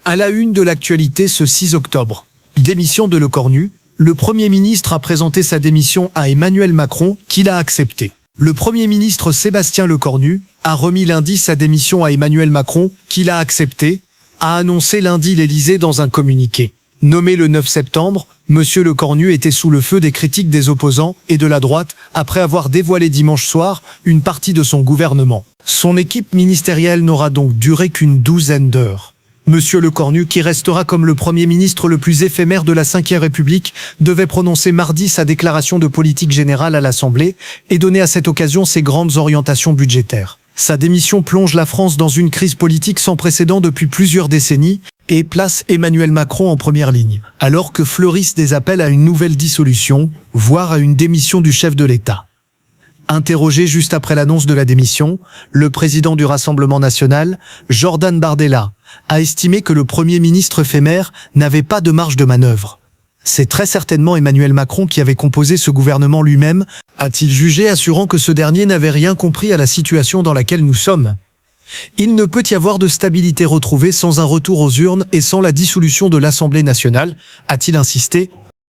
À la une de l'actualité ce 6 octobre. Démission de Lecornu. Le Premier ministre a présenté sa démission à Emmanuel Macron, qui l'a acceptée. Le Premier ministre Sébastien Lecornu a remis lundi sa démission à Emmanuel Macron, qui l'a acceptée, a annoncé lundi l'Élysée dans un communiqué. Nommé le 9 septembre, M. Lecornu était sous le feu des critiques des opposants et de la droite après avoir dévoilé dimanche soir une partie de son gouvernement. Son équipe ministérielle n'aura donc duré qu'une douzaine d'heures. Monsieur Lecornu, qui restera comme le Premier ministre le plus éphémère de la Ve République, devait prononcer mardi sa déclaration de politique générale à l'Assemblée et donner à cette occasion ses grandes orientations budgétaires. Sa démission plonge la France dans une crise politique sans précédent depuis plusieurs décennies et place Emmanuel Macron en première ligne, alors que fleurissent des appels à une nouvelle dissolution, voire à une démission du chef de l'État. Interrogé juste après l'annonce de la démission, le président du Rassemblement national, Jordan Bardella, a estimé que le Premier ministre éphémère n'avait pas de marge de manœuvre. C'est très certainement Emmanuel Macron qui avait composé ce gouvernement lui-même, a-t-il jugé, assurant que ce dernier n'avait rien compris à la situation dans laquelle nous sommes. Il ne peut y avoir de stabilité retrouvée sans un retour aux urnes et sans la dissolution de l'Assemblée nationale, a-t-il insisté.